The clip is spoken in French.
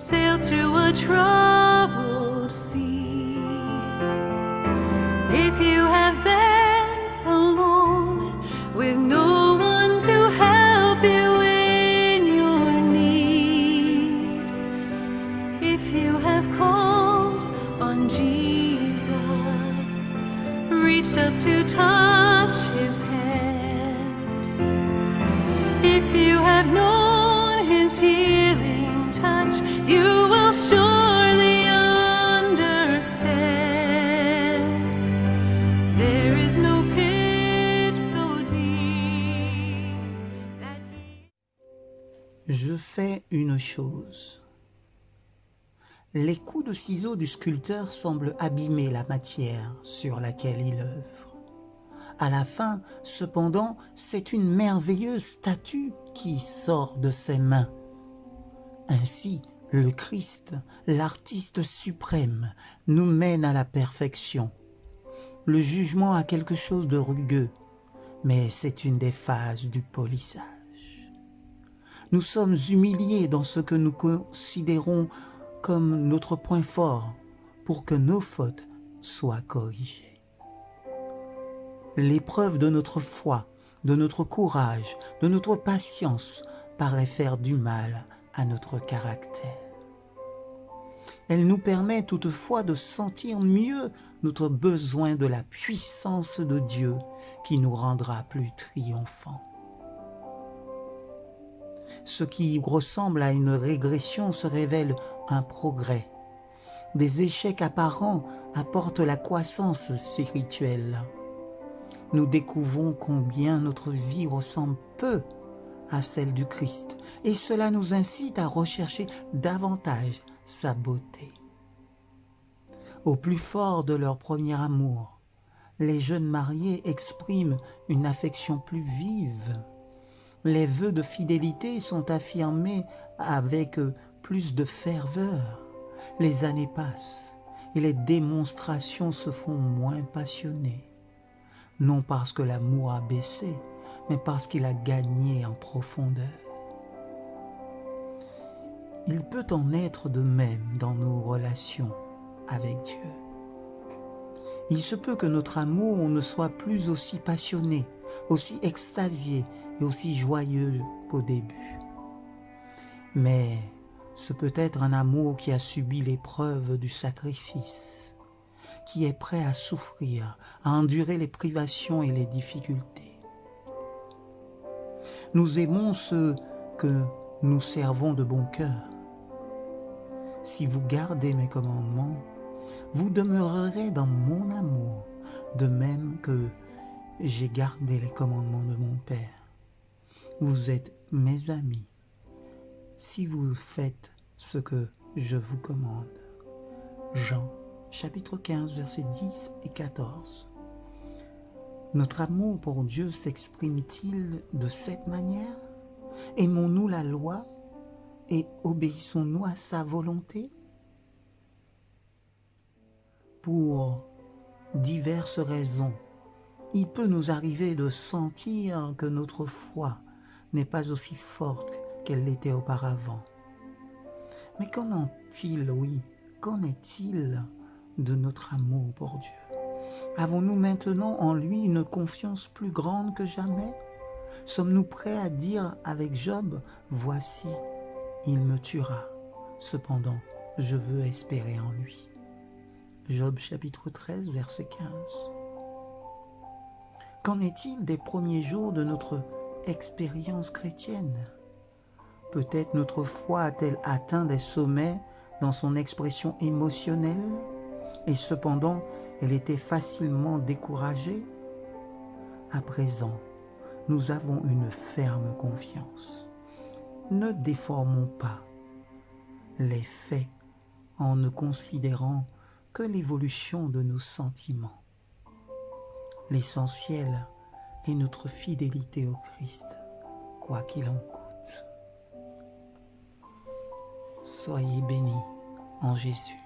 sail through a troubled sea. If you have been alone with no one to help you in your need, if you have called on Jesus, reached up to touch his hand, if you have known his healing touch, you will surely understand. There is no pit so deep that he... Je fais une chose. Les coups de ciseaux du sculpteur semblent abîmer la matière sur laquelle il œuvre. À la fin, cependant, c'est une merveilleuse statue qui sort de ses mains. Ainsi, le Christ, l'artiste suprême, nous mène à la perfection. Le jugement a quelque chose de rugueux, mais c'est une des phases du polissage. Nous sommes humiliés dans ce que nous considérons comme notre point fort pour que nos fautes soient corrigées. L'épreuve de notre foi, de notre courage, de notre patience paraît faire du mal à notre caractère. Elle nous permet toutefois de sentir mieux notre besoin de la puissance de Dieu qui nous rendra plus triomphants. Ce qui ressemble à une régression se révèle un progrès. Des échecs apparents apportent la croissance spirituelle. Nous découvrons combien notre vie ressemble peu à celle du Christ, et cela nous incite à rechercher davantage sa beauté. Au plus fort de leur premier amour, les jeunes mariés expriment une affection plus vive. Les vœux de fidélité sont affirmés avec plus de ferveur. Les années passent et les démonstrations se font moins passionnées. Non parce que l'amour a baissé, mais parce qu'il a gagné en profondeur. Il peut en être de même dans nos relations avec Dieu. Il se peut que notre amour ne soit plus aussi passionné, aussi extasié et aussi joyeux qu'au début. Mais ce peut être un amour qui a subi l'épreuve du sacrifice, qui est prêt à souffrir, à endurer les privations et les difficultés. Nous aimons ceux que nous servons de bon cœur. Si vous gardez mes commandements, vous demeurerez dans mon amour, de même que j'ai gardé les commandements de mon Père. Vous êtes mes amis, si vous faites ce que je vous commande. Jean, chapitre 15, versets 10 et 14. Notre amour pour Dieu s'exprime-t-il de cette manière? Aimons-nous la loi et obéissons-nous à sa volonté? Pour diverses raisons, il peut nous arriver de sentir que notre foi n'est pas aussi forte qu'elle l'était auparavant. Mais qu'en est-il de notre amour pour Dieu? Avons-nous maintenant en lui une confiance plus grande que jamais? Sommes-nous prêts à dire avec Job, « Voici, il me tuera, cependant je veux espérer en lui. » Job chapitre 13, verset 15. Qu'en est-il des premiers jours de notre expérience chrétienne? Peut-être notre foi a-t-elle atteint des sommets dans son expression émotionnelle et cependant elle était facilement découragée? À présent, nous avons une ferme confiance. Ne déformons pas les faits en ne considérant que l'évolution de nos sentiments. L'essentiel est notre fidélité au Christ, quoi qu'il en coûte. Soyez bénis en Jésus.